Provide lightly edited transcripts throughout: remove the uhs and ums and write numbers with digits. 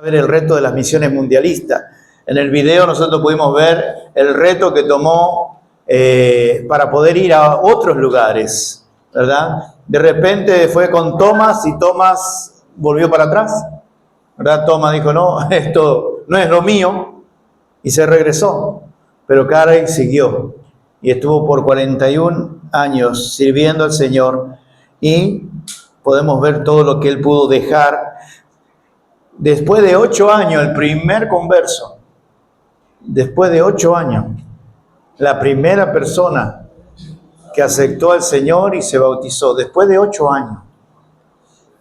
ver el reto de las misiones mundialistas. En el video nosotros pudimos ver el reto que tomó para poder ir a otros lugares, ¿verdad? De repente fue con Tomás y Tomás volvió para atrás, ¿verdad? Tomás dijo, no, esto no es lo mío, y se regresó. Pero Carey siguió y estuvo por 41 años sirviendo al Señor, y podemos ver todo lo que él pudo dejar. Después de 8 años, el primer converso, después de 8 años, la primera persona que aceptó al Señor y se bautizó, después de 8 años.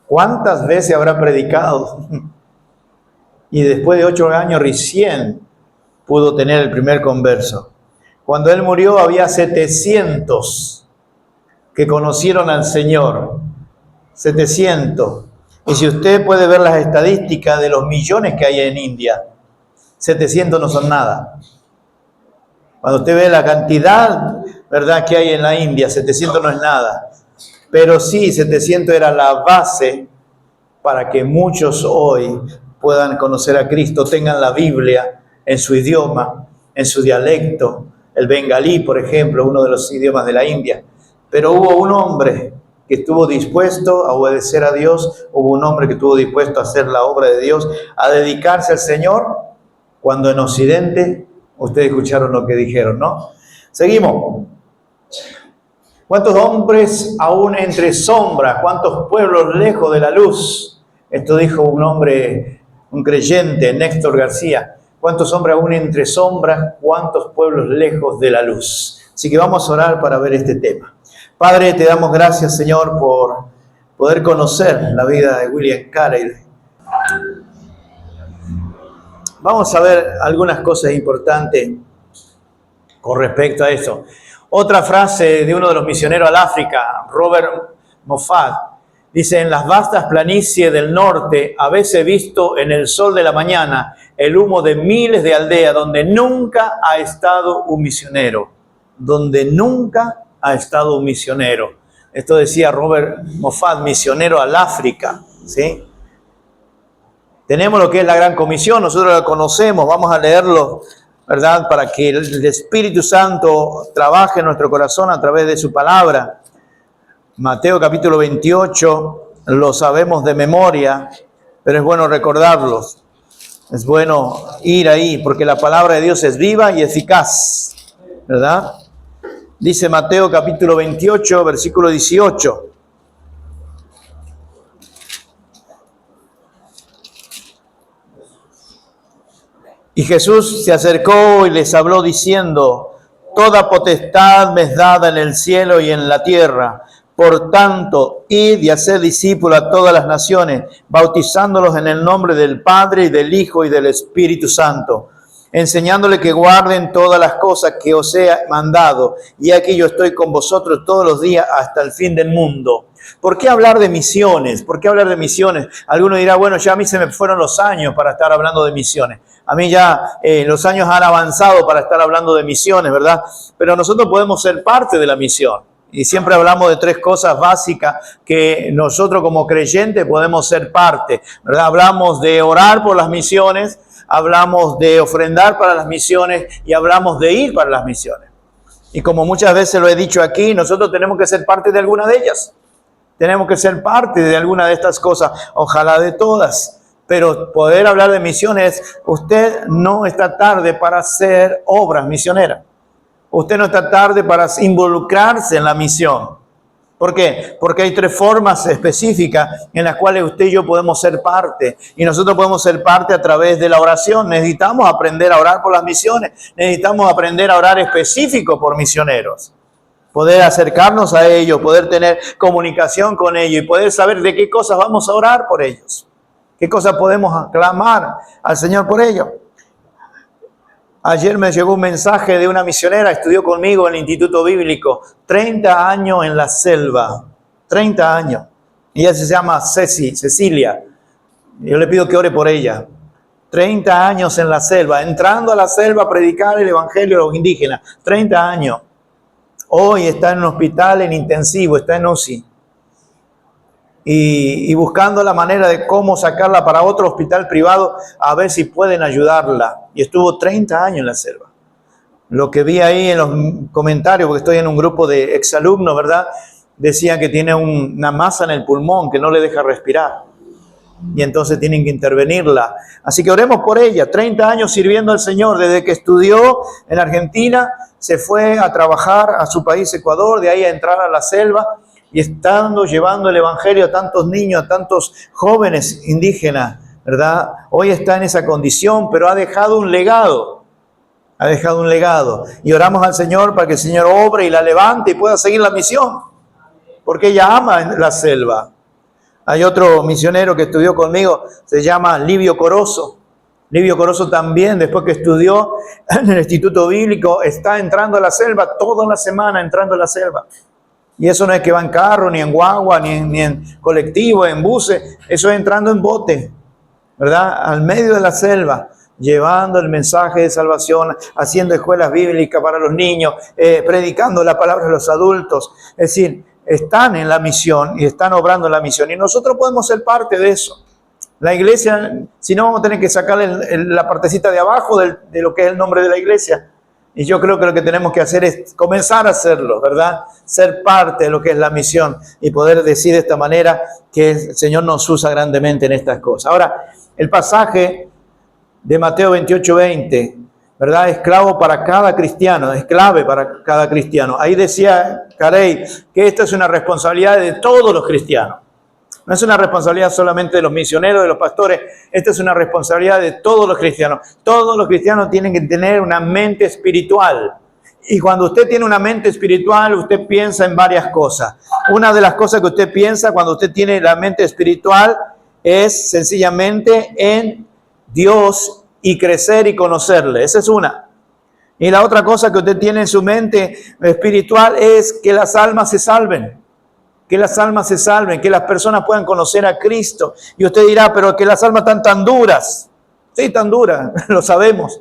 ¿Cuántas veces habrá predicado? Y después de 8 años recién pudo tener el primer converso. Cuando él murió había 700 que conocieron al Señor. 700. Y si usted puede ver las estadísticas de los millones que hay en India, 700 no son nada. Cuando usted ve la cantidad, ¿verdad?, que hay en la India, 700 no es nada. Pero sí, 700 era la base para que muchos hoy puedan conocer a Cristo, tengan la Biblia en su idioma, en su dialecto. El bengalí, por ejemplo, uno de los idiomas de la India. Pero hubo un hombre que estuvo dispuesto a obedecer a Dios, hubo un hombre que estuvo dispuesto a hacer la obra de Dios, a dedicarse al Señor, cuando en Occidente, ustedes escucharon lo que dijeron, ¿no? Seguimos. ¿Cuántos hombres aún entre sombras? ¿Cuántos pueblos lejos de la luz? Esto dijo un hombre, un creyente, Néstor García. ¿Cuántos hombres aún entre sombras? ¿Cuántos pueblos lejos de la luz? Así que vamos a orar para ver este tema. Padre, te damos gracias, Señor, por poder conocer la vida de William Carey. Vamos a ver algunas cosas importantes con respecto a eso. Otra frase de uno de los misioneros al África, Robert Moffat, dice: en las vastas planicies del norte, a veces visto en el sol de la mañana el humo de miles de aldeas donde nunca ha estado un misionero. Donde nunca ha estado un misionero. Esto decía Robert Moffat, misionero al África, ¿sí? Tenemos lo que es la Gran Comisión, nosotros la conocemos, vamos a leerlo, ¿verdad? Para que el Espíritu Santo trabaje en nuestro corazón a través de su palabra. Mateo capítulo 28, lo sabemos de memoria, pero es bueno recordarlos. Es bueno ir ahí, porque la palabra de Dios es viva y eficaz, ¿verdad? Dice Mateo capítulo 28, versículo 18. Y Jesús se acercó y les habló diciendo: toda potestad me es dada en el cielo y en la tierra. Por tanto, id y haced discípulos a todas las naciones, bautizándolos en el nombre del Padre y del Hijo y del Espíritu Santo, enseñándoles que guarden todas las cosas que os he mandado. Y aquí yo estoy con vosotros todos los días hasta el fin del mundo. ¿Por qué hablar de misiones? ¿Por qué hablar de misiones? Alguno dirá, bueno, ya a mí se me fueron los años para estar hablando de misiones. A mí ya los años han avanzado para estar hablando de misiones, ¿verdad? Pero nosotros podemos ser parte de la misión. Y siempre hablamos de 3 cosas básicas que nosotros como creyentes podemos ser parte, ¿verdad? Hablamos de orar por las misiones, hablamos de ofrendar para las misiones y hablamos de ir para las misiones. Y como muchas veces lo he dicho aquí, nosotros tenemos que ser parte de alguna de ellas. Tenemos que ser parte de alguna de estas cosas, ojalá de todas. Pero poder hablar de misiones, usted no está tarde para hacer obras misioneras. Usted no está tarde para involucrarse en la misión. ¿Por qué? Porque hay 3 formas específicas en las cuales usted y yo podemos ser parte. Y nosotros podemos ser parte a través de la oración. Necesitamos aprender a orar por las misiones. Necesitamos aprender a orar específico por misioneros. Poder acercarnos a ellos, poder tener comunicación con ellos y poder saber de qué cosas vamos a orar por ellos. ¿Qué cosas podemos clamar al Señor por ellos? Ayer me llegó un mensaje de una misionera, estudió conmigo en el Instituto Bíblico, 30 años en la selva, 30 años. Ella se llama Cecilia. Yo le pido que ore por ella. 30 años en la selva, entrando a la selva a predicar el evangelio a los indígenas. 30 años. Hoy está en un hospital en intensivo, está en UCI. y buscando la manera de cómo sacarla para otro hospital privado a ver si pueden ayudarla. Y estuvo 30 años en la selva. Lo que vi ahí en los comentarios, porque estoy en un grupo de exalumnos, ¿verdad? Decían que tiene una masa en el pulmón que no le deja respirar. Y entonces tienen que intervenirla. Así que oremos por ella. 30 años sirviendo al Señor. Desde que estudió en Argentina, se fue a trabajar a su país, Ecuador, de ahí a entrar a la selva. Y estando llevando el evangelio a tantos niños, a tantos jóvenes indígenas, ¿verdad? Hoy está en esa condición, pero ha dejado un legado. Ha dejado un legado. Y oramos al Señor para que el Señor obre y la levante y pueda seguir la misión. Porque ella ama la selva. Hay otro misionero que estudió conmigo, se llama Livio Corozo. Livio Corozo también, después que estudió en el Instituto Bíblico, está entrando a la selva, toda la semana entrando a la selva. Y eso no es que va en carro, ni en guagua, ni en colectivo, en buses. Eso es entrando en bote, ¿verdad? Al medio de la selva, llevando el mensaje de salvación, haciendo escuelas bíblicas para los niños, predicando la palabra a los adultos. Es decir, están en la misión y están obrando en la misión. Y nosotros podemos ser parte de eso. La iglesia, si no, vamos a tener que sacarle la partecita de abajo de lo que es el nombre de la iglesia. Y yo creo que lo que tenemos que hacer es comenzar a hacerlo, ¿verdad? Ser parte de lo que es la misión y poder decir de esta manera que el Señor nos usa grandemente en estas cosas. Ahora, el pasaje de Mateo 28:20, ¿verdad? Esclavo para cada cristiano, es clave para cada cristiano. Ahí decía Carey que esta es una responsabilidad de todos los cristianos. No es una responsabilidad solamente de los misioneros, de los pastores. Esta es una responsabilidad de todos los cristianos. Todos los cristianos tienen que tener una mente espiritual. Y cuando usted tiene una mente espiritual, usted piensa en varias cosas. Una de las cosas que usted piensa cuando usted tiene la mente espiritual es sencillamente en Dios y crecer y conocerle. Esa es una. Y la otra cosa que usted tiene en su mente espiritual es que las almas se salven. Que las almas se salven, que las personas puedan conocer a Cristo. Y usted dirá, pero que las almas están tan duras. Sí, tan duras, lo sabemos.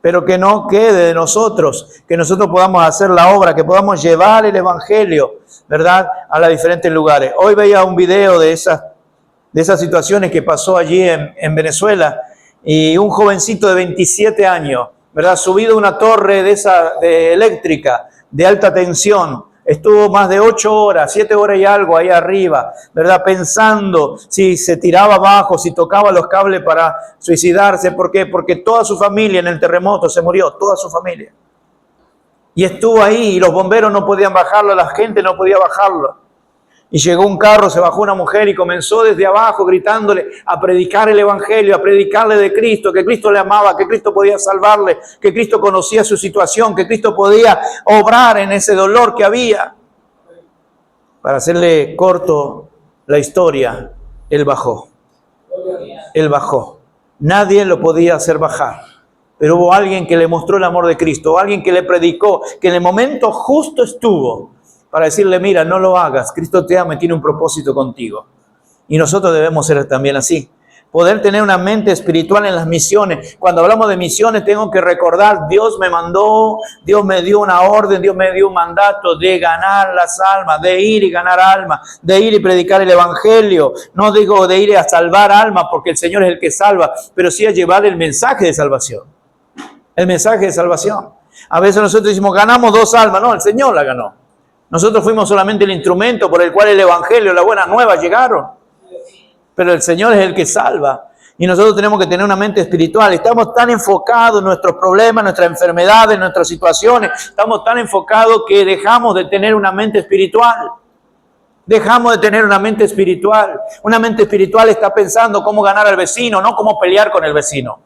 Pero que no quede de nosotros, que nosotros podamos hacer la obra, que podamos llevar el evangelio, ¿verdad?, a los diferentes lugares. Hoy veía un video de esas situaciones que pasó allí en Venezuela, y un jovencito de 27 años, ¿verdad?, subido a una torre de eléctrica de alta tensión. Estuvo más de 8 horas, 7 horas y algo ahí arriba, ¿verdad? Pensando si se tiraba abajo, si tocaba los cables para suicidarse. ¿Por qué? Porque toda su familia en el terremoto se murió, toda su familia. Y estuvo ahí y los bomberos no podían bajarlo, la gente no podía bajarlo. Y llegó un carro, se bajó una mujer y comenzó desde abajo gritándole a predicar el evangelio, a predicarle de Cristo, que Cristo le amaba, que Cristo podía salvarle, que Cristo conocía su situación, que Cristo podía obrar en ese dolor que había. Para hacerle corto la historia, él bajó. Él bajó. Nadie lo podía hacer bajar. Pero hubo alguien que le mostró el amor de Cristo, alguien que le predicó, que en el momento justo estuvo para decirle, mira, no lo hagas, Cristo te ama y tiene un propósito contigo. Y nosotros debemos ser también así. Poder tener una mente espiritual en las misiones. Cuando hablamos de misiones tengo que recordar, Dios me mandó, Dios me dio una orden, Dios me dio un mandato de ganar las almas, de ir y ganar almas, de ir y predicar el evangelio. No digo de ir a salvar almas porque el Señor es el que salva, pero sí a llevar el mensaje de salvación. El mensaje de salvación. A veces nosotros decimos, ganamos 2 almas. No, el Señor la ganó. Nosotros fuimos solamente el instrumento por el cual el evangelio, la buena nueva llegaron. Pero el Señor es el que salva. Y nosotros tenemos que tener una mente espiritual. Estamos tan enfocados en nuestros problemas, nuestras enfermedades, nuestras situaciones. Estamos tan enfocados que dejamos de tener una mente espiritual. Dejamos de tener una mente espiritual. Una mente espiritual está pensando cómo ganar al vecino, no cómo pelear con el vecino.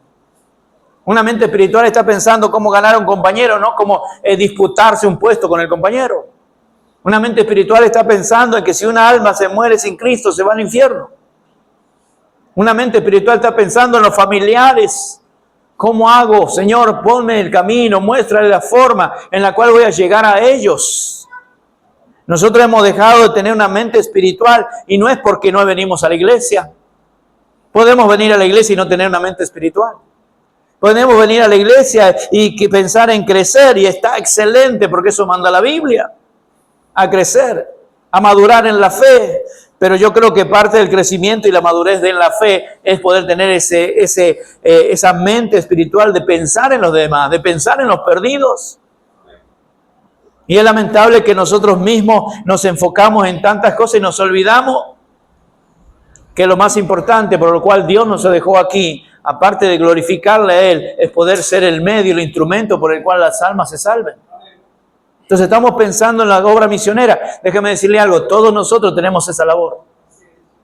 Una mente espiritual está pensando cómo ganar a un compañero, no cómo disputarse un puesto con el compañero. Una mente espiritual está pensando en que si una alma se muere sin Cristo, se va al infierno. Una mente espiritual está pensando en los familiares. ¿Cómo hago? Señor, ponme el camino, muéstrale la forma en la cual voy a llegar a ellos. Nosotros hemos dejado de tener una mente espiritual y no es porque no venimos a la iglesia. Podemos venir a la iglesia y no tener una mente espiritual. Podemos venir a la iglesia y pensar en crecer y está excelente porque eso manda la Biblia. A crecer, a madurar en la fe, Pero yo creo que parte del crecimiento y la madurez de la fe es poder tener esa mente espiritual de pensar en los demás, de pensar en los perdidos. Y es lamentable que nosotros mismos nos enfocamos en tantas cosas y nos olvidamos que lo más importante por lo cual Dios nos dejó aquí, aparte de glorificarle a Él, es poder ser el medio, el instrumento por el cual las almas se salven. Entonces estamos pensando en la obra misionera. Déjeme decirle algo, todos nosotros tenemos esa labor.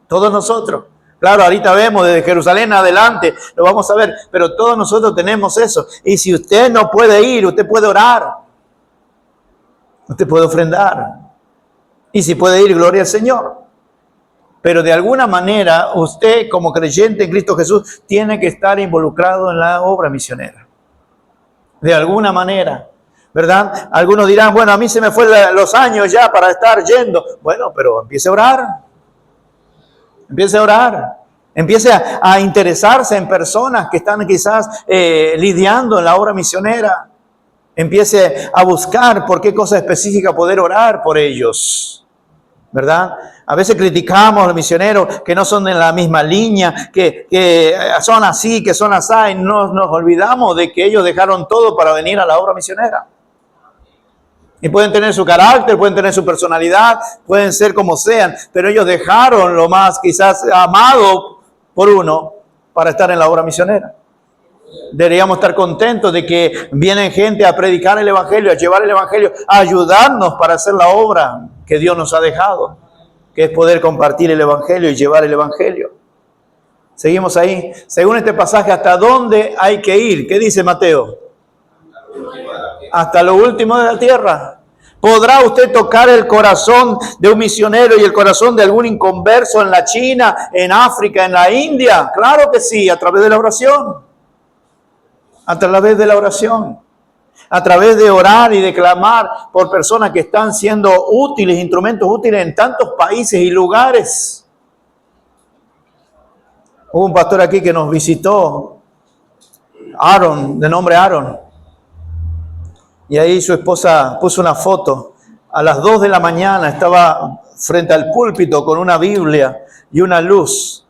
Todos nosotros. Claro, ahorita vemos desde Jerusalén adelante, lo vamos a ver, pero todos nosotros tenemos eso. Y si usted no puede ir, usted puede orar. Usted puede ofrendar. Y si puede ir, gloria al Señor. Pero de alguna manera, usted como creyente en Cristo Jesús, tiene que estar involucrado en la obra misionera. De alguna manera. ¿Verdad? Algunos dirán, bueno, a mí se me fue los años ya para estar yendo. Bueno, pero empiece a orar. Empiece a orar. Empiece a interesarse en personas que están quizás lidiando en la obra misionera. Empiece a buscar por qué cosa específica poder orar por ellos. ¿Verdad? A veces criticamos a los misioneros que no son de la misma línea, que son así, que son así, y nos olvidamos de que ellos dejaron todo para venir a la obra misionera. Y pueden tener su carácter, pueden tener su personalidad, pueden ser como sean, pero ellos dejaron lo más quizás amado por uno para estar en la obra misionera. Deberíamos estar contentos de que vienen gente a predicar el Evangelio, a llevar el Evangelio, a ayudarnos para hacer la obra que Dios nos ha dejado, que es poder compartir el Evangelio y llevar el Evangelio. Seguimos ahí. Según este pasaje, ¿hasta dónde hay que ir? ¿Qué dice Mateo? Hasta lo último de la tierra. ¿Podrá usted tocar el corazón de un misionero y el corazón de algún inconverso en la China, en África, en la India? Claro que sí, a través de la oración. A través de la oración. A través de orar y de clamar por personas que están siendo útiles, instrumentos útiles en tantos países y lugares. Hubo un pastor aquí que nos visitó, Aaron, de nombre Aaron. Y ahí su esposa puso una foto. A las 2 de la mañana estaba frente al púlpito con una Biblia y una luz,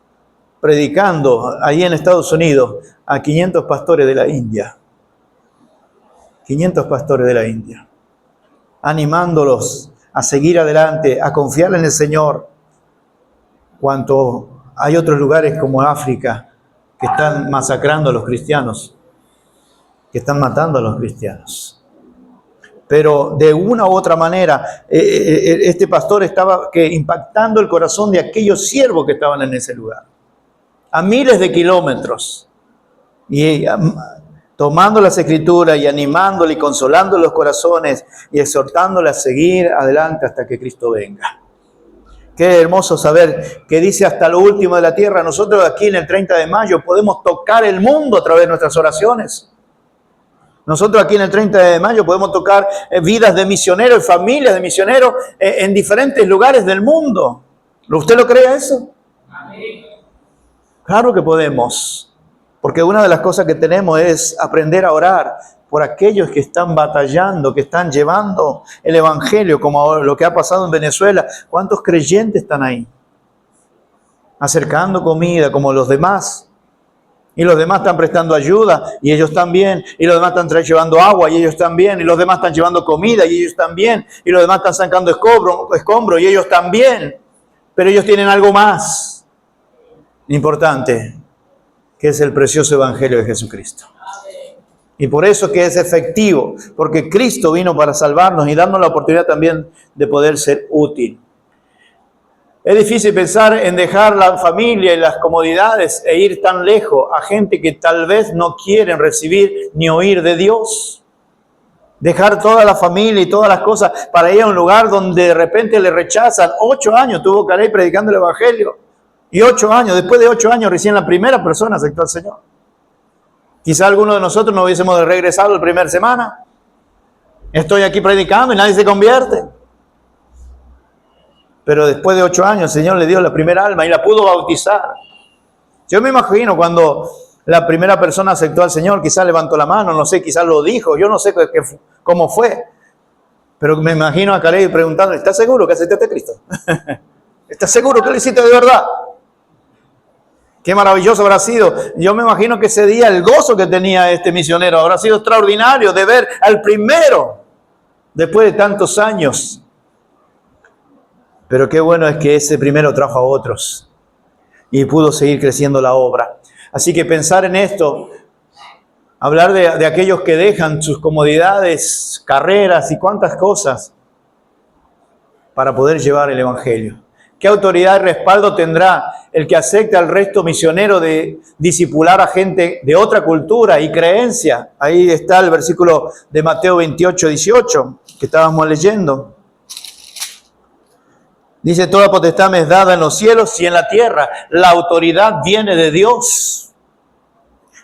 predicando ahí en Estados Unidos a 500 pastores de la India. 500 pastores de la India. Animándolos a seguir adelante, a confiar en el Señor. Cuanto hay otros lugares como África que están masacrando a los cristianos, que están matando a los cristianos. Pero de una u otra manera, este pastor estaba impactando el corazón de aquellos siervos que estaban en ese lugar. A miles de kilómetros. Y tomando las Escrituras y animándole y consolando los corazones y exhortándole a seguir adelante hasta que Cristo venga. Qué hermoso saber que dice hasta lo último de la tierra. Nosotros aquí en el 30 de mayo podemos tocar el mundo a través de nuestras oraciones. Nosotros aquí en el 30 de mayo podemos tocar vidas de misioneros y familias de misioneros en diferentes lugares del mundo. ¿Usted lo cree eso? Amén. Claro que podemos. Porque una de las cosas que tenemos es aprender a orar por aquellos que están batallando, que están llevando el Evangelio, como lo que ha pasado en Venezuela. ¿Cuántos creyentes están ahí? Acercando comida como los demás. Y los demás están prestando ayuda, y ellos también. Y los demás están llevando agua, y ellos también. Y los demás están llevando comida, y ellos también. Y los demás están sacando escombros, y ellos también. Pero ellos tienen algo más importante, que es el precioso Evangelio de Jesucristo. Y por eso que es efectivo, porque Cristo vino para salvarnos y darnos la oportunidad también de poder ser útil. Es difícil pensar en dejar la familia y las comodidades e ir tan lejos a gente que tal vez no quieren recibir ni oír de Dios. Dejar toda la familia y todas las cosas para ir a un lugar donde de repente le rechazan. 8 años tuvo que ir predicando el Evangelio. Y 8 años, después de 8 años recién la primera persona aceptó al Señor. Quizá alguno de nosotros no hubiésemos regresado la primera semana. Estoy aquí predicando y nadie se convierte. Pero después de 8 años el Señor le dio la primera alma y la pudo bautizar. Yo me imagino cuando la primera persona aceptó al Señor, quizás levantó la mano, no sé, quizás lo dijo, yo no sé cómo fue. Pero me imagino a Caleb preguntando, ¿estás seguro que aceptaste a Cristo? ¿Estás seguro que lo hiciste de verdad? Qué maravilloso habrá sido. Yo me imagino que ese día el gozo que tenía este misionero habrá sido extraordinario de ver al primero después de tantos años. Pero qué bueno es que ese primero trajo a otros y pudo seguir creciendo la obra. Así que pensar en esto, hablar de aquellos que dejan sus comodidades, carreras y cuantas cosas para poder llevar el Evangelio. ¿Qué autoridad y respaldo tendrá el que acepte al resto misionero de discipular a gente de otra cultura y creencia? Ahí está el versículo de Mateo 28, 18, que estábamos leyendo. Dice, toda potestad me es dada en los cielos y en la tierra. La autoridad viene de Dios.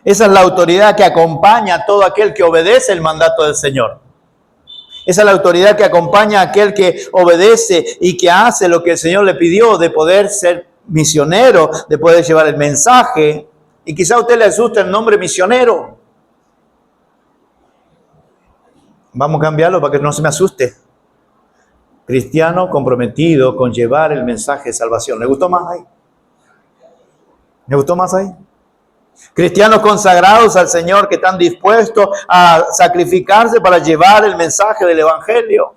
Esa es la autoridad que acompaña a todo aquel que obedece el mandato del Señor. Esa es la autoridad que acompaña a aquel que obedece y que hace lo que el Señor le pidió, de poder ser misionero, de poder llevar el mensaje. Y quizá a usted le asusta el nombre misionero. Vamos a cambiarlo para que no se me asuste. Cristiano comprometido con llevar el mensaje de salvación. ¿Le gustó más ahí? ¿Le gustó más ahí? Cristianos consagrados al Señor que están dispuestos a sacrificarse para llevar el mensaje del Evangelio.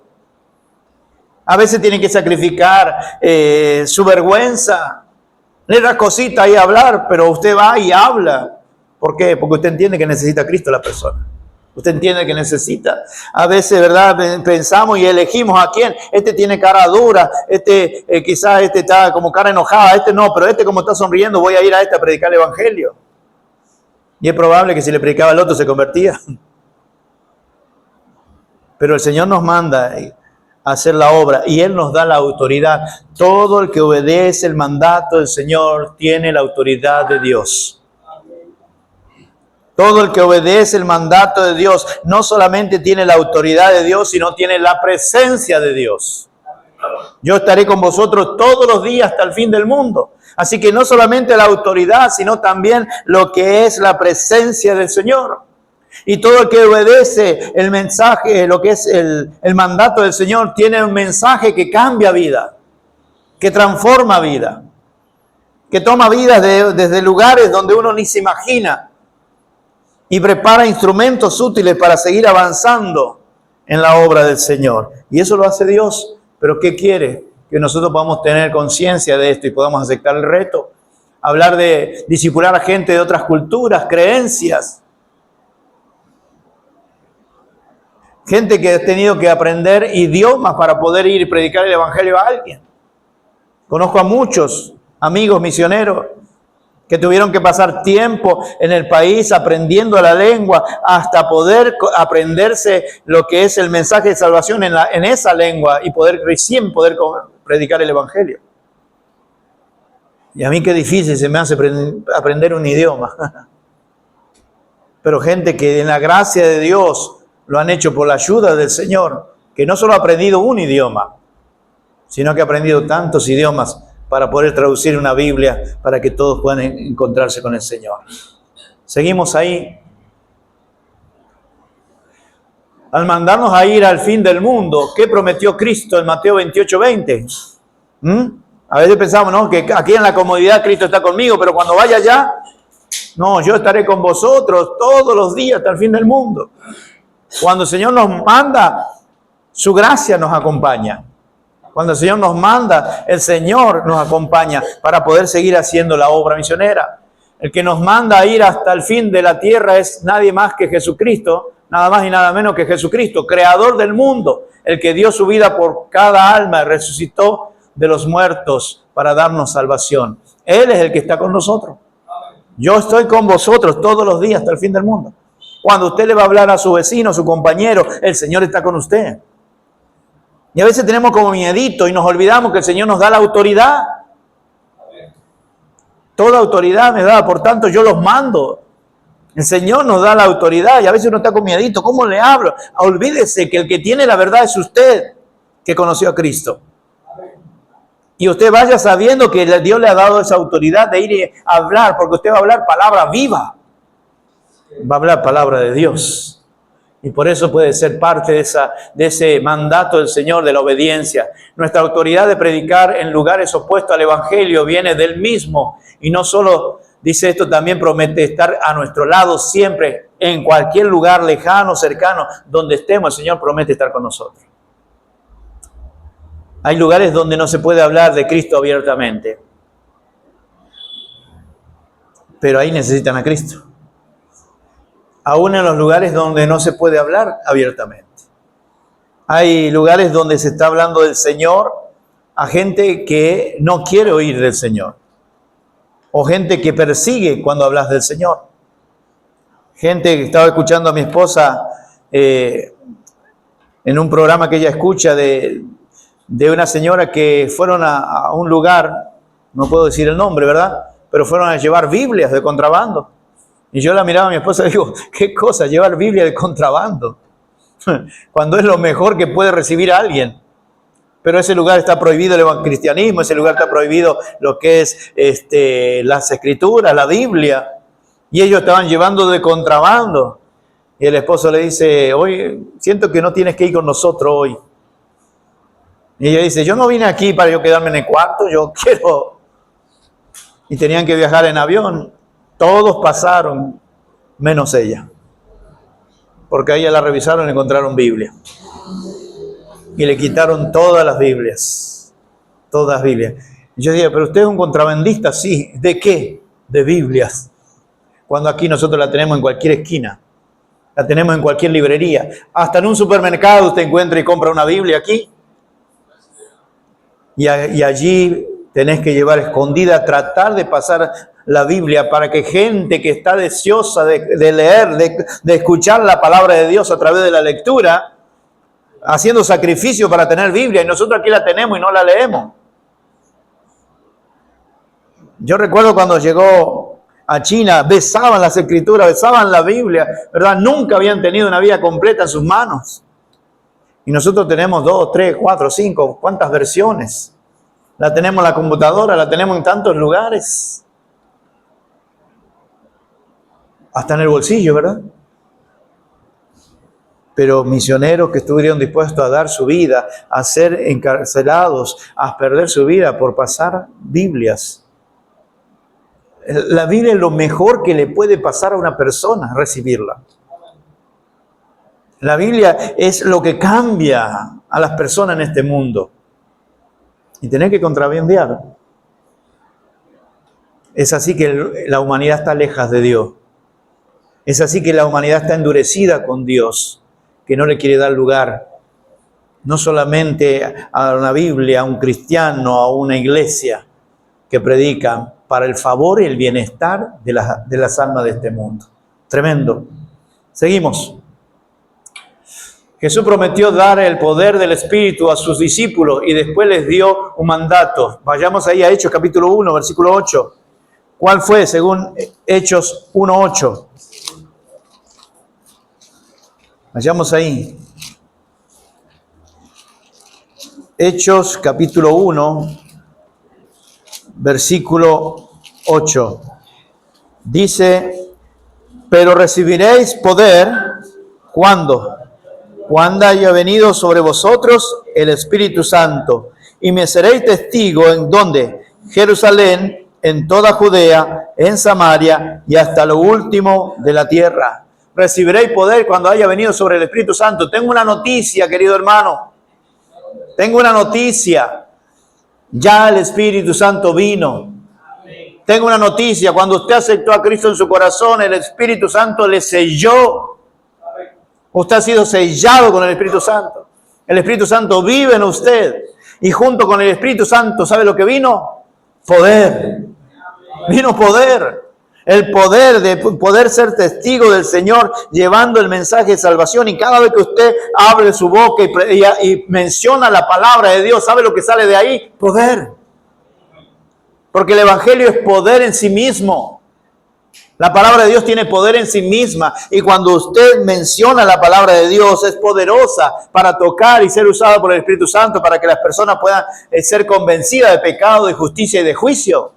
A veces tienen que sacrificar su vergüenza. Le da cosita ahí hablar, pero usted va y habla. ¿Por qué? Porque usted entiende que necesita a Cristo la persona. Usted entiende que necesita. A veces, ¿verdad? Pensamos y elegimos a quién. Este tiene cara dura. Quizás este está como cara enojada. Este no, pero este como está sonriendo, voy a ir a este a predicar el Evangelio. Y es probable que si le predicaba al otro se convertía. Pero el Señor nos manda a hacer la obra y Él nos da la autoridad. Todo el que obedece el mandato del Señor tiene la autoridad de Dios. Todo el que obedece el mandato de Dios no solamente tiene la autoridad de Dios, sino tiene la presencia de Dios. Yo estaré con vosotros todos los días hasta el fin del mundo. Así que no solamente la autoridad, sino también lo que es la presencia del Señor. Y todo el que obedece el mensaje, lo que es el mandato del Señor, tiene un mensaje que cambia vida, que transforma vida, que toma vidas desde lugares donde uno ni se imagina y prepara instrumentos útiles para seguir avanzando en la obra del Señor. Y eso lo hace Dios. ¿Pero qué quiere? Que nosotros podamos tener conciencia de esto y podamos aceptar el reto. Hablar de discipular a gente de otras culturas, creencias. Gente que ha tenido que aprender idiomas para poder ir y predicar el Evangelio a alguien. Conozco a muchos amigos misioneros que tuvieron que pasar tiempo en el país aprendiendo la lengua hasta poder aprenderse lo que es el mensaje de salvación en esa lengua y recién poder predicar el Evangelio. Y a mí qué difícil se me hace aprender un idioma. Pero gente que en la gracia de Dios lo han hecho por la ayuda del Señor, que no solo ha aprendido un idioma, sino que ha aprendido tantos idiomas para poder traducir una Biblia para que todos puedan encontrarse con el Señor. Seguimos ahí. Al mandarnos a ir al fin del mundo, ¿qué prometió Cristo en Mateo 28, 20? A veces pensamos, ¿no?, que aquí en la comodidad Cristo está conmigo, pero cuando vaya allá, no, yo estaré con vosotros todos los días hasta el fin del mundo. Cuando el Señor nos manda, su gracia nos acompaña. Cuando el Señor nos manda, el Señor nos acompaña para poder seguir haciendo la obra misionera. El que nos manda a ir hasta el fin de la tierra es nadie más que Jesucristo, nada más y nada menos que Jesucristo, creador del mundo, el que dio su vida por cada alma y resucitó de los muertos para darnos salvación. Él es el que está con nosotros. Yo estoy con vosotros todos los días hasta el fin del mundo. Cuando usted le va a hablar a su vecino, a su compañero, el Señor está con usted. Y a veces tenemos como miedito y nos olvidamos que el Señor nos da la autoridad. Toda autoridad me da, por tanto yo los mando. El Señor nos da la autoridad y a veces uno está con miedito. ¿Cómo le hablo? Olvídese que el que tiene la verdad es usted, que conoció a Cristo. Y usted vaya sabiendo que Dios le ha dado esa autoridad de ir a hablar, porque usted va a hablar palabra viva. Va a hablar palabra de Dios. Y por eso puede ser parte de ese mandato del Señor de la obediencia. Nuestra autoridad de predicar en lugares opuestos al Evangelio viene del mismo. Y no solo dice esto, también promete estar a nuestro lado siempre, en cualquier lugar lejano, cercano, donde estemos, el Señor promete estar con nosotros. Hay lugares donde no se puede hablar de Cristo abiertamente, pero ahí necesitan a Cristo. Aún en los lugares donde no se puede hablar abiertamente. Hay lugares donde se está hablando del Señor a gente que no quiere oír del Señor. O gente que persigue cuando hablas del Señor. Gente que estaba escuchando a mi esposa en un programa que ella escucha de una señora que fueron a un lugar, no puedo decir el nombre, ¿verdad? Pero fueron a llevar Biblias de contrabando. Y yo la miraba a mi esposa y digo, ¿qué cosa? Llevar Biblia de contrabando. Cuando es lo mejor que puede recibir a alguien. Pero ese lugar está prohibido el cristianismo, ese lugar está prohibido lo que es las escrituras, la Biblia. Y ellos estaban llevando de contrabando. Y el esposo le dice, hoy siento que no tienes que ir con nosotros hoy. Y ella dice, yo no vine aquí para yo quedarme en el cuarto, yo quiero. Y tenían que viajar en avión. Todos pasaron, menos ella. Porque a ella la revisaron y encontraron Biblia. Y le quitaron todas las Biblias. Todas las Biblias. Y yo decía, pero usted es un contrabandista, sí. ¿De qué? De Biblias. Cuando aquí nosotros la tenemos en cualquier esquina. La tenemos en cualquier librería. Hasta en un supermercado usted encuentra y compra una Biblia aquí. Y allí tenés que llevar escondida, tratar de pasar la Biblia para que gente que está deseosa de leer, de escuchar la palabra de Dios a través de la lectura, haciendo sacrificio para tener Biblia, y nosotros aquí la tenemos y no la leemos. Yo recuerdo cuando llegó a China, besaban las escrituras, besaban la Biblia, ¿verdad? Nunca habían tenido una Biblia completa en sus manos. Y nosotros tenemos 2, 3, 4, 5, ¿cuántas versiones? La tenemos en la computadora, la tenemos en tantos lugares. Hasta en el bolsillo, ¿verdad? Pero misioneros que estuvieron dispuestos a dar su vida, a ser encarcelados, a perder su vida por pasar Biblias. La Biblia es lo mejor que le puede pasar a una persona, recibirla. La Biblia es lo que cambia a las personas en este mundo. Y tenés que contrabandear. Es así que la humanidad está lejos de Dios. Es así que la humanidad está endurecida con Dios, que no le quiere dar lugar, no solamente a una Biblia, a un cristiano, a una iglesia que predica para el favor y el bienestar de las almas de este mundo. Tremendo. Seguimos. Jesús prometió dar el poder del Espíritu a sus discípulos y después les dio un mandato. Vayamos ahí a Hechos capítulo 1, versículo 8. ¿Cuál fue según Hechos 1:8? Vayamos ahí. Hechos capítulo 1, versículo 8. Dice, pero recibiréis poder, ¿cuándo? Cuando haya venido sobre vosotros el Espíritu Santo, y me seréis testigo en ¿dónde? Jerusalén, en toda Judea, en Samaria y hasta lo último de la tierra. Recibiréis poder cuando haya venido sobre el Espíritu Santo. Tengo una noticia, querido hermano. Tengo una noticia. Ya el Espíritu Santo vino. Tengo una noticia. Cuando usted aceptó a Cristo en su corazón, el Espíritu Santo le selló. Usted ha sido sellado con el Espíritu Santo. El Espíritu Santo vive en usted. Y junto con el Espíritu Santo, ¿sabe lo que vino? Poder. Vino poder. El poder de poder ser testigo del Señor llevando el mensaje de salvación. Y cada vez que usted abre su boca y menciona la palabra de Dios, ¿sabe lo que sale de ahí? Poder. Porque el Evangelio es poder en sí mismo. La palabra de Dios tiene poder en sí misma. Y cuando usted menciona la palabra de Dios, es poderosa para tocar y ser usada por el Espíritu Santo para que las personas puedan ser convencidas de pecado, de justicia y de juicio.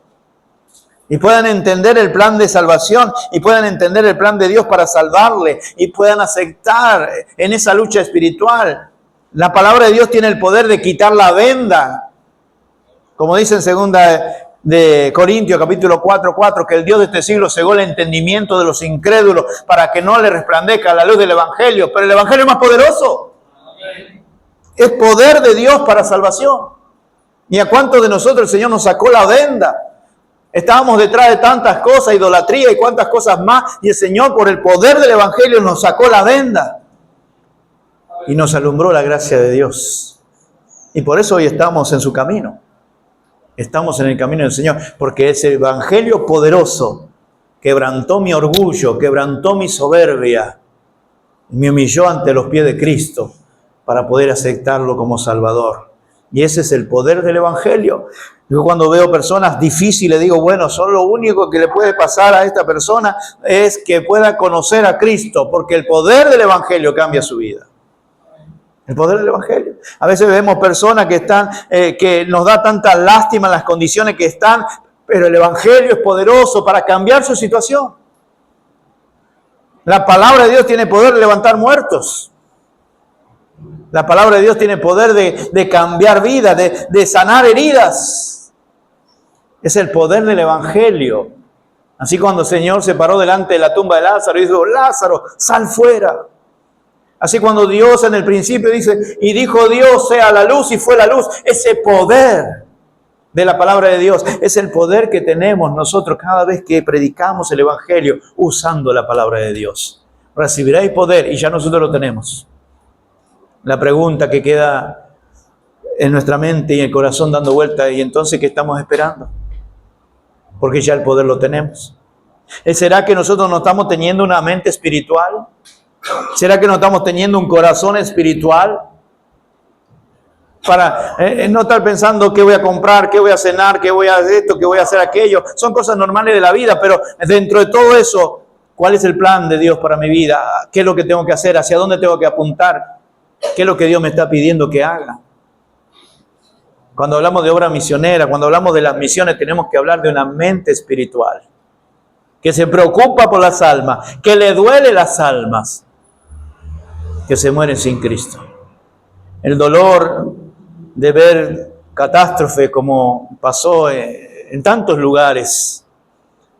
y puedan entender el plan de salvación y puedan entender el plan de Dios para salvarle y puedan aceptar en esa lucha espiritual. La palabra de Dios tiene el poder de quitar la venda, como dice en 2 Corintios capítulo 4:4, que el Dios de este siglo cegó el entendimiento de los incrédulos para que no le resplandezca la luz del Evangelio. Pero el Evangelio es más poderoso. Es poder de Dios para salvación. ¿Y a cuántos de nosotros el Señor nos sacó la venda? Estábamos detrás de tantas cosas, idolatría y cuantas cosas más, y el Señor por el poder del Evangelio nos sacó la venda y nos alumbró la gracia de Dios. Y por eso hoy estamos en su camino. Estamos en el camino del Señor, porque ese Evangelio poderoso quebrantó mi orgullo, quebrantó mi soberbia, me humilló ante los pies de Cristo para poder aceptarlo como Salvador. Y ese es el poder del Evangelio. Yo cuando veo personas difíciles digo, bueno, solo lo único que le puede pasar a esta persona es que pueda conocer a Cristo, porque el poder del Evangelio cambia su vida. El poder del Evangelio. A veces vemos personas que están, que nos da tanta lástima en las condiciones que están, pero el Evangelio es poderoso para cambiar su situación. La palabra de Dios tiene poder de levantar muertos. La palabra de Dios tiene poder de cambiar vidas, de sanar heridas. Es el poder del Evangelio. Así cuando el Señor se paró delante de la tumba de Lázaro y dijo, Lázaro, sal fuera. Así cuando Dios en el principio dice, y dijo Dios, sea la luz, y fue la luz. Ese poder de la palabra de Dios es el poder que tenemos nosotros cada vez que predicamos el Evangelio usando la palabra de Dios. Recibiréis poder y ya nosotros lo tenemos. La pregunta que queda en nuestra mente y en el corazón dando vuelta, ¿y entonces qué estamos esperando? Porque ya el poder lo tenemos. ¿Será que nosotros no estamos teniendo una mente espiritual? ¿Será que no estamos teniendo un corazón espiritual? Para no estar pensando qué voy a comprar, qué voy a cenar, qué voy a hacer esto, qué voy a hacer aquello. Son cosas normales de la vida, pero dentro de todo eso, ¿cuál es el plan de Dios para mi vida? ¿Qué es lo que tengo que hacer? ¿Hacia dónde tengo que apuntar? ¿Qué es lo que Dios me está pidiendo que haga? Cuando hablamos de obra misionera, cuando hablamos de las misiones, tenemos que hablar de una mente espiritual que se preocupa por las almas, que le duele las almas que se mueren sin Cristo. El dolor de ver catástrofe como pasó en tantos lugares.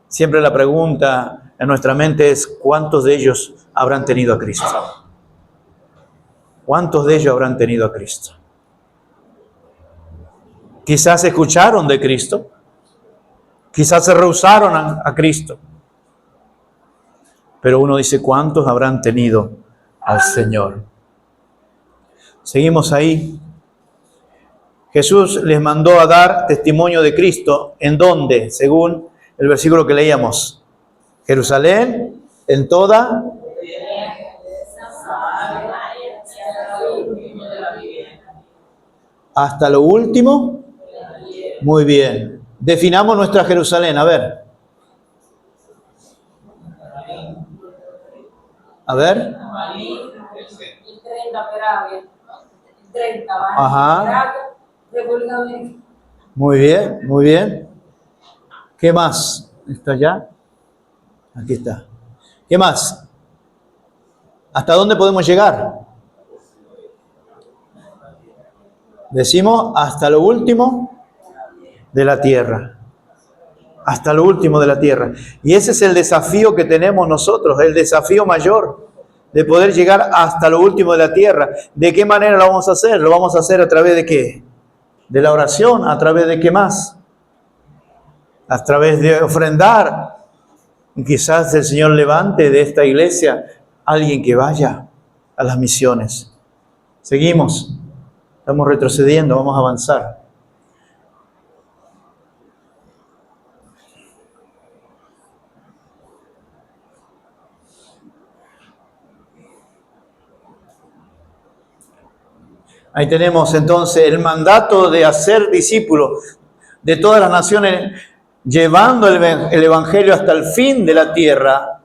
Siempre la pregunta en nuestra mente es, ¿cuántos de ellos habrán tenido a Cristo? ¿Cuántos de ellos habrán tenido a Cristo? Quizás escucharon de Cristo, quizás se rehusaron a Cristo, pero uno dice, ¿cuántos habrán tenido al Señor? Seguimos ahí. Jesús les mandó a dar testimonio de Cristo. ¿En dónde? Según el versículo que leíamos. Jerusalén, en toda hasta lo último. Muy bien. Definamos nuestra Jerusalén. A ver. A ver. Ajá. Muy bien, muy bien. ¿Qué más? ¿Está allá? Aquí está. ¿Qué más? ¿Hasta dónde podemos llegar? Decimos hasta lo último de la tierra. Hasta lo último de la tierra. Y ese es el desafío que tenemos nosotros, el desafío mayor, de poder llegar hasta lo último de la tierra. ¿De qué manera lo vamos a hacer? ¿Lo vamos a hacer a través de qué? De la oración. ¿A través de qué más? A través de ofrendar. Y quizás el Señor levante de esta iglesia a alguien que vaya a las misiones. Seguimos. Estamos retrocediendo, vamos a avanzar. Ahí tenemos entonces el mandato de hacer discípulos de todas las naciones, llevando el Evangelio hasta el fin de la tierra.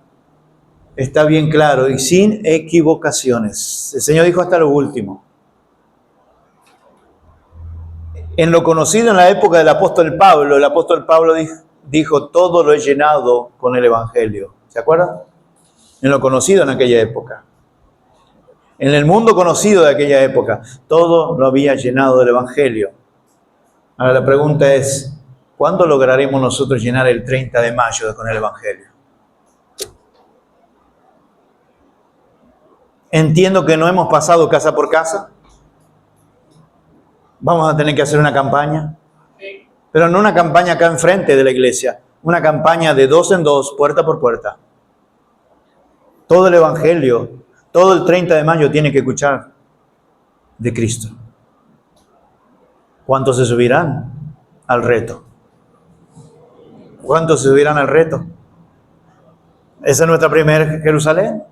Está bien claro y sin equivocaciones. El Señor dijo hasta lo último. En lo conocido en la época del apóstol Pablo, el apóstol Pablo dijo, dijo, todo lo he llenado con el Evangelio. ¿Se acuerdan? En lo conocido en aquella época. En el mundo conocido de aquella época, todo lo había llenado del Evangelio. Ahora la pregunta es, ¿cuándo lograremos nosotros llenar el 30 de mayo con el Evangelio? Entiendo que no hemos pasado casa por casa. Vamos a tener que hacer una campaña. Pero no una campaña acá enfrente de la iglesia. Una campaña de 2 en 2, puerta por puerta. Todo el Evangelio, todo el 30 de mayo tiene que escuchar de Cristo. ¿Cuántos se subirán al reto? ¿Cuántos se subirán al reto? Esa es nuestra primera Jerusalén,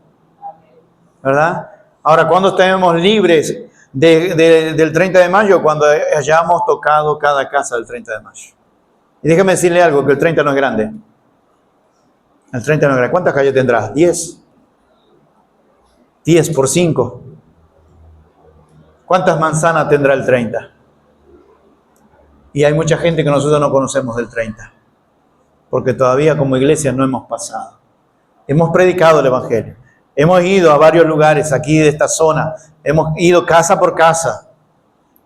¿verdad? Ahora, ¿cuándo estaremos libres del 30 de mayo? Cuando hayamos tocado cada casa del 30 de mayo. Y déjame decirle algo, que el 30 no es grande. El 30 no es grande. ¿Cuántas calles tendrás? 10. 10 por 5. ¿Cuántas manzanas tendrá el 30? Y hay mucha gente que nosotros no conocemos del 30. Porque todavía como iglesia no hemos pasado. Hemos predicado el Evangelio. Hemos ido a varios lugares aquí de esta zona. Hemos ido casa por casa.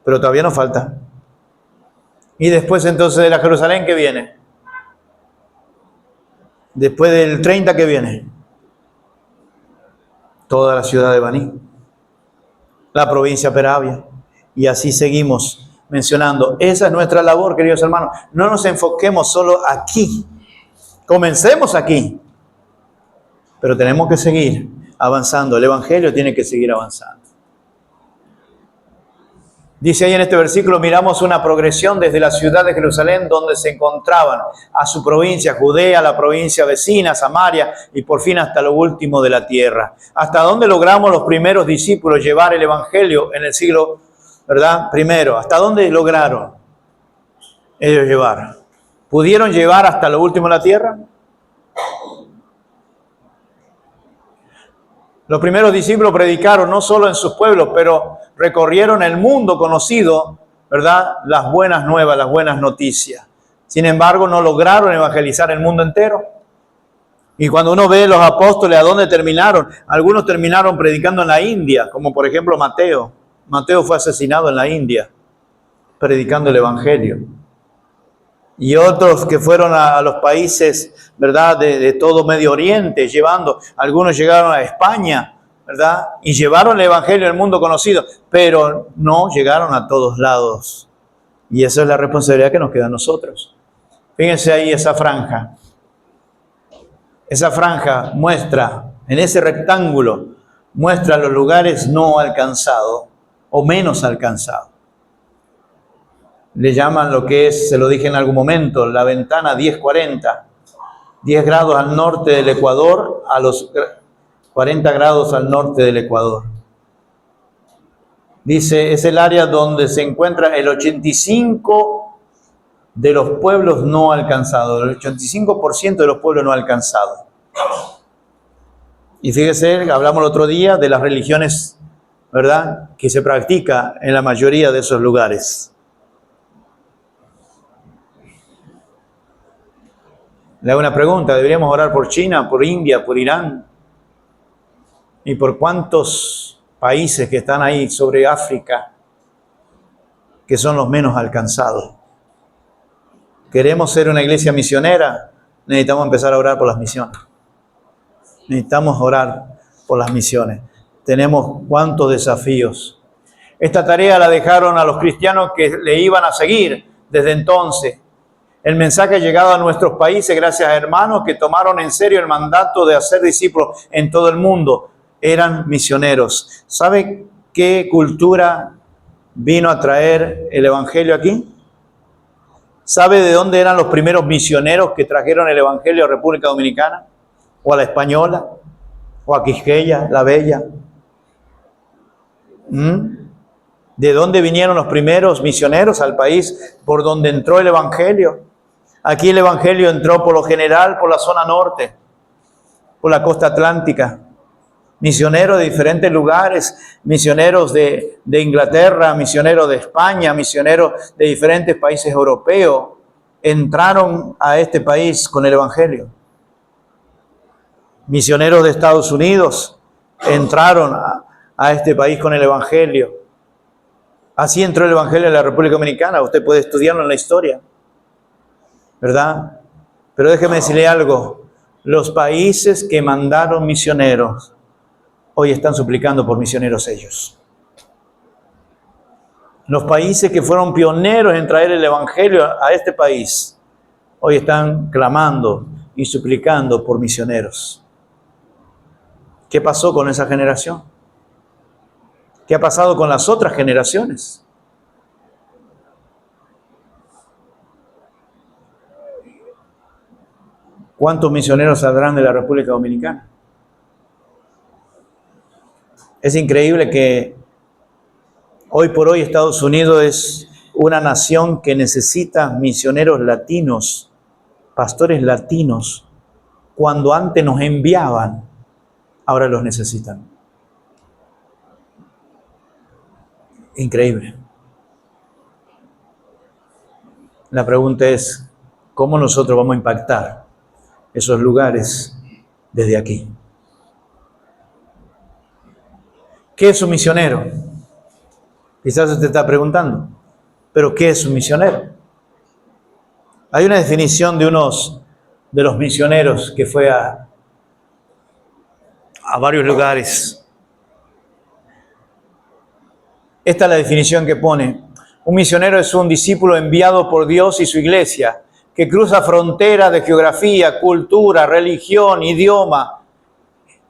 Pero todavía nos falta. Y después entonces de la Jerusalén, ¿qué viene? Después del 30, ¿qué viene? Toda la ciudad de Baní. La provincia Peravia. Y así seguimos mencionando. Esa es nuestra labor, queridos hermanos. No nos enfoquemos solo aquí. Comencemos aquí. Pero tenemos que seguir avanzando. El Evangelio tiene que seguir avanzando. Dice ahí en este versículo, miramos una progresión desde la ciudad de Jerusalén, donde se encontraban, a su provincia, Judea, la provincia vecina, Samaria, y por fin hasta lo último de la tierra. ¿Hasta dónde logramos los primeros discípulos llevar el Evangelio en el siglo, ¿verdad? Primero, ¿hasta dónde lograron ellos llevar? ¿Pudieron llevar hasta lo último de la tierra? Los primeros discípulos predicaron no solo en sus pueblos, pero recorrieron el mundo conocido, ¿verdad? Las buenas nuevas, las buenas noticias. Sin embargo, no lograron evangelizar el mundo entero. Y cuando uno ve los apóstoles, ¿a dónde terminaron? Algunos terminaron predicando en la India, como por ejemplo Mateo. Mateo fue asesinado en la India, predicando el Evangelio. Y otros que fueron a los países, ¿verdad?, de todo Medio Oriente, llevando, algunos llegaron a España, ¿verdad?, y llevaron el Evangelio al mundo conocido, pero no llegaron a todos lados. Y esa es la responsabilidad que nos queda a nosotros. Fíjense ahí esa franja. Esa franja muestra, en ese rectángulo, muestra los lugares no alcanzados o menos alcanzados. Le llaman lo que es, se lo dije en algún momento, la ventana 1040. 10 grados al norte del Ecuador, a los 40 grados al norte del Ecuador. Dice, es el área donde se encuentra el 85% de los pueblos no alcanzados, el 85% de los pueblos no alcanzados. Y fíjese, hablamos el otro día de las religiones, ¿verdad?, que se practica en la mayoría de esos lugares. Le hago una pregunta, ¿deberíamos orar por China, por India, por Irán? ¿Y por cuántos países que están ahí sobre África, que son los menos alcanzados? ¿Queremos ser una iglesia misionera? Necesitamos empezar a orar por las misiones. Necesitamos orar por las misiones. Tenemos cuántos desafíos. Esta tarea la dejaron a los cristianos que le iban a seguir desde entonces. El mensaje ha llegado a nuestros países gracias a hermanos que tomaron en serio el mandato de hacer discípulos en todo el mundo. Eran misioneros. ¿Sabe qué cultura vino a traer el Evangelio aquí? ¿Sabe de dónde eran los primeros misioneros que trajeron el Evangelio a República Dominicana? ¿O a la Española? ¿O a Quisqueya, la Bella? ¿De dónde vinieron los primeros misioneros al país por donde entró el Evangelio? Aquí el Evangelio entró por lo general por la zona norte, por la costa atlántica. Misioneros de diferentes lugares, misioneros de Inglaterra, misioneros de España, misioneros de diferentes países europeos. entraron a este país con el Evangelio. Misioneros de Estados Unidos entraron a este país con el Evangelio. Así entró el Evangelio en la República Dominicana. Usted puede estudiarlo en la historia, ¿verdad? Pero déjeme decirle algo. Los países que mandaron misioneros hoy están suplicando por misioneros ellos. Los países que fueron pioneros en traer el Evangelio a este país hoy están clamando y suplicando por misioneros. ¿Qué pasó con esa generación? ¿Qué ha pasado con las otras generaciones? ¿Cuántos misioneros saldrán de la República Dominicana? Es increíble que hoy por hoy Estados Unidos es una nación que necesita misioneros latinos, pastores latinos. Cuando antes nos enviaban, ahora los necesitan. Increíble. La pregunta es, ¿cómo nosotros vamos a impactar esos lugares desde aquí? ¿Qué es un misionero? Quizás usted está preguntando, ¿pero qué es un misionero? Hay una definición de unos de los misioneros que fue a varios lugares. Esta es la definición que pone. Un misionero es un discípulo enviado por Dios y su iglesia, que cruza fronteras de geografía, cultura, religión, idioma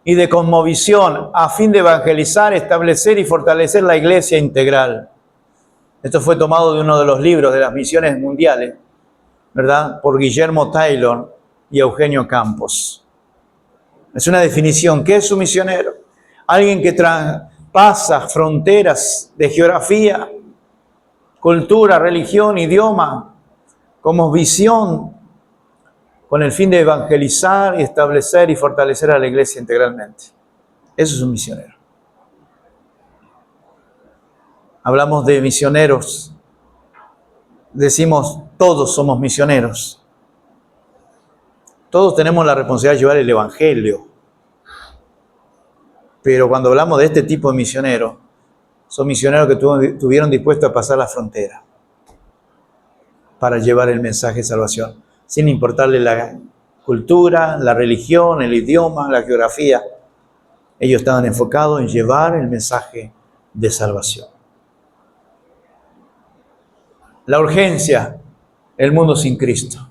y de cosmovisión a fin de evangelizar, establecer y fortalecer la iglesia integral. Esto fue tomado de uno de los libros de las misiones mundiales, ¿verdad? Por Guillermo Taylor y Eugenio Campos. Es una definición. ¿Qué es un misionero? Alguien que traspasa fronteras de geografía, cultura, religión, idioma, como visión, con el fin de evangelizar y establecer y fortalecer a la iglesia integralmente. Eso es un misionero. Hablamos de misioneros. Decimos, todos somos misioneros. Todos tenemos la responsabilidad de llevar el evangelio. Pero cuando hablamos de este tipo de misioneros, son misioneros que estuvieron dispuestos a pasar la frontera para llevar el mensaje de salvación, sin importarle la cultura, la religión, el idioma, la geografía. Ellos estaban enfocados en llevar el mensaje de salvación. La urgencia, el mundo sin Cristo.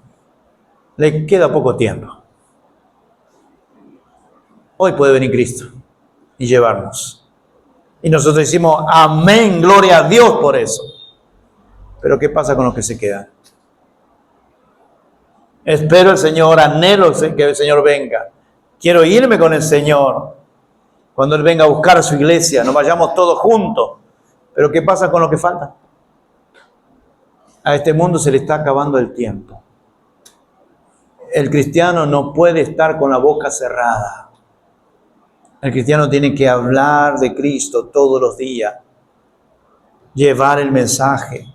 Le queda poco tiempo. Hoy puede venir Cristo y llevarnos. Y nosotros decimos, amén, gloria a Dios por eso. Pero ¿qué pasa con los que se quedan? Espero el Señor, anhelo que el Señor venga. Quiero irme con el Señor. Cuando Él venga a buscar a su iglesia, nos vayamos todos juntos. Pero ¿qué pasa con los que faltan? A este mundo se le está acabando el tiempo. El cristiano no puede estar con la boca cerrada. El cristiano tiene que hablar de Cristo todos los días, llevar el mensaje,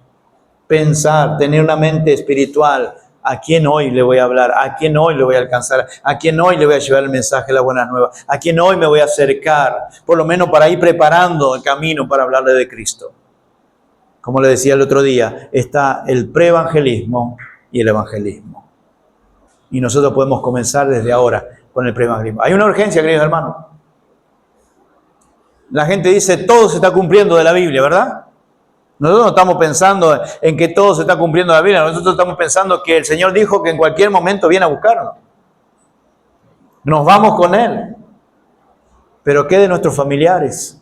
pensar, tener una mente espiritual. ¿A quién hoy le voy a hablar? ¿A quién hoy le voy a alcanzar? ¿A quién hoy le voy a llevar el mensaje de la buena nueva? ¿A quién hoy me voy a acercar? Por lo menos para ir preparando el camino para hablarle de Cristo. Como le decía el otro día, está el preevangelismo y el evangelismo. Y nosotros podemos comenzar desde ahora con el preevangelismo. Hay una urgencia, queridos hermanos. La gente dice, todo se está cumpliendo de la Biblia, ¿verdad? Nosotros no estamos pensando en que todo se está cumpliendo de la Biblia. Nosotros estamos pensando que el Señor dijo que en cualquier momento viene a buscarnos. Nos vamos con Él. Pero ¿qué de nuestros familiares?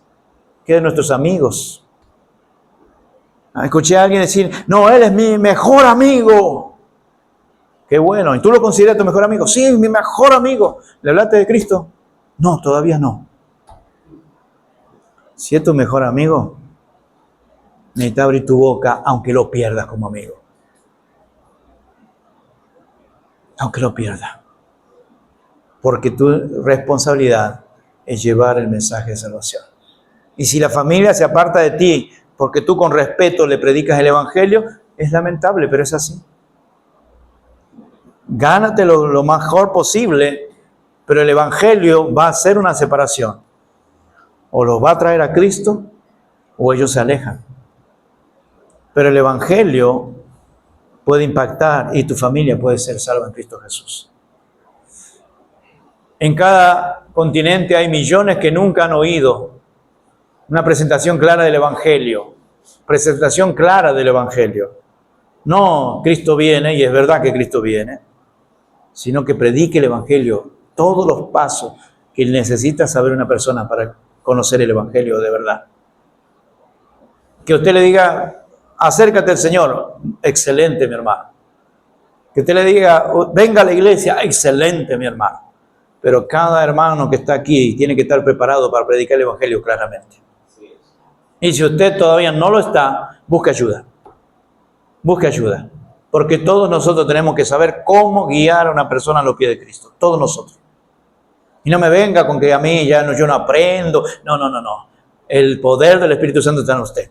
¿Qué de nuestros amigos? Escuché a alguien decir, no, Él es mi mejor amigo. Qué bueno. ¿Y tú lo consideras tu mejor amigo? Sí, mi mejor amigo. ¿Le hablaste de Cristo? No, todavía no. Si es tu mejor amigo, necesitas abrir tu boca aunque lo pierdas como amigo. Aunque lo pierdas. Porque tu responsabilidad es llevar el mensaje de salvación. Y si la familia se aparta de ti porque tú con respeto le predicas el evangelio, es lamentable, pero es así. Gánate lo mejor posible, pero el Evangelio va a hacer una separación. O los va a traer a Cristo, o ellos se alejan. Pero el Evangelio puede impactar y tu familia puede ser salva en Cristo Jesús. En cada continente hay millones que nunca han oído una presentación clara del Evangelio. Presentación clara del Evangelio. No, Cristo viene, y es verdad que Cristo viene, sino que predique el Evangelio, todos los pasos que necesita saber una persona para conocer el Evangelio de verdad. Que usted le diga, acércate al Señor, excelente mi hermano. Que usted le diga, venga a la iglesia, excelente mi hermano. Pero cada hermano que está aquí tiene que estar preparado para predicar el Evangelio claramente. Y si usted todavía no lo está, busque ayuda. Busque ayuda. Porque todos nosotros tenemos que saber cómo guiar a una persona a los pies de Cristo. Todos nosotros. Y no me venga con que a mí ya no, yo no aprendo. No. El poder del Espíritu Santo está en usted.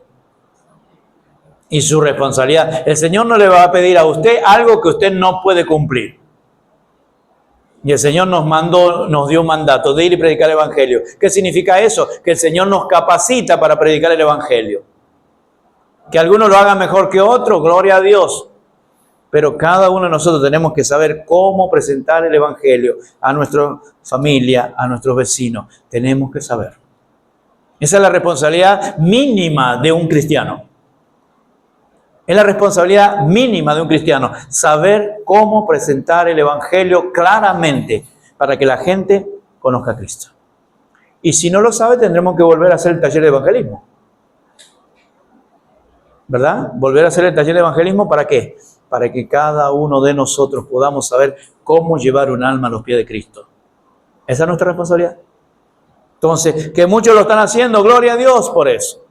Y su responsabilidad. El Señor no le va a pedir a usted algo que usted no puede cumplir. Y el Señor nos dio un mandato de ir y predicar el Evangelio. ¿Qué significa eso? Que el Señor nos capacita para predicar el Evangelio. Que algunos lo hagan mejor que otros, gloria a Dios. Pero cada uno de nosotros tenemos que saber cómo presentar el Evangelio a nuestra familia, a nuestros vecinos. Tenemos que saber. Esa es la responsabilidad mínima de un cristiano. Es la responsabilidad mínima de un cristiano, saber cómo presentar el Evangelio claramente para que la gente conozca a Cristo. Y si no lo sabe, tendremos que volver a hacer el taller de evangelismo. ¿Verdad? Volver a hacer el taller de evangelismo, ¿para qué? Para que cada uno de nosotros podamos saber cómo llevar un alma a los pies de Cristo. Esa es nuestra responsabilidad. Entonces, que muchos lo están haciendo, gloria a Dios por eso.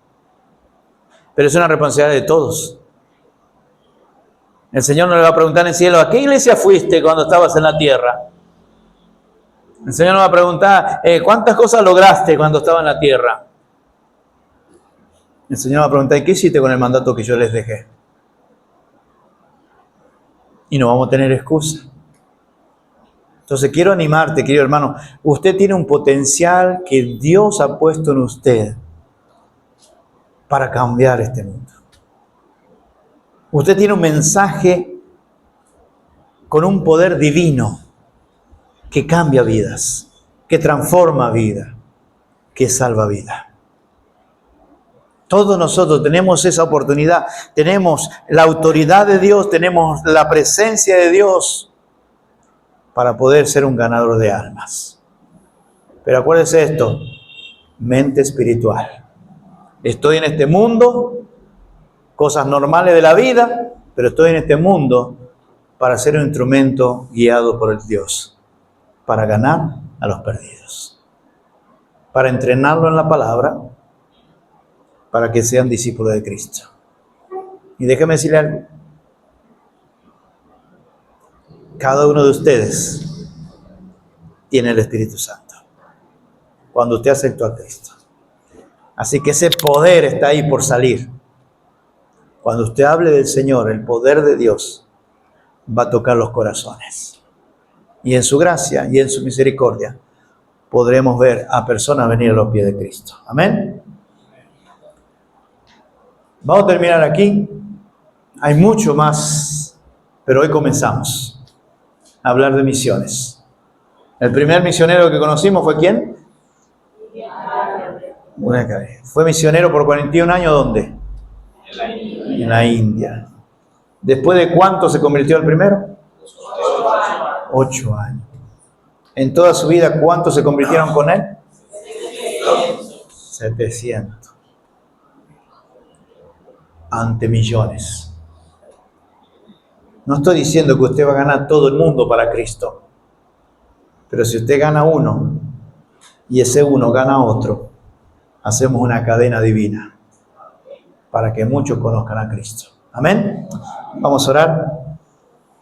Pero es una responsabilidad de todos. El Señor no le va a preguntar en el cielo, ¿a qué iglesia fuiste cuando estabas en la tierra? El Señor no va a preguntar, ¿cuántas cosas lograste cuando estabas en la tierra? El Señor va a preguntar, ¿qué hiciste con el mandato que yo les dejé? Y no vamos a tener excusa. Entonces quiero animarte, querido hermano, usted tiene un potencial que Dios ha puesto en usted para cambiar este mundo. Usted tiene un mensaje con un poder divino que cambia vidas, que transforma vida, que salva vida. Todos nosotros tenemos esa oportunidad, tenemos la autoridad de Dios, tenemos la presencia de Dios para poder ser un ganador de almas. Pero acuérdese esto, mente espiritual. Estoy en este mundo, cosas normales de la vida, pero estoy en este mundo para ser un instrumento guiado por el Dios, para ganar a los perdidos, para entrenarlo en la palabra, para que sean discípulos de Cristo. Y déjeme decirle algo. Cada uno de ustedes tiene el Espíritu Santo cuando usted aceptó a Cristo. Así que ese poder está ahí por salir. Cuando usted hable del Señor, el poder de Dios va a tocar los corazones. Y en su gracia y en su misericordia podremos ver a personas venir a los pies de Cristo. Amén. Vamos a terminar aquí. Hay mucho más, pero hoy comenzamos a hablar de misiones. El primer misionero que conocimos fue ¿quién? Fue misionero por 41 años, ¿dónde? En la India. ¿Después de cuánto se convirtió el primero? 8 años. En toda su vida, ¿cuántos se convirtieron con él? 700. Ante millones. No estoy diciendo que usted va a ganar todo el mundo para Cristo. Pero si usted gana uno y ese uno gana a otro, hacemos una cadena divina para que muchos conozcan a Cristo. Amén. Vamos a orar.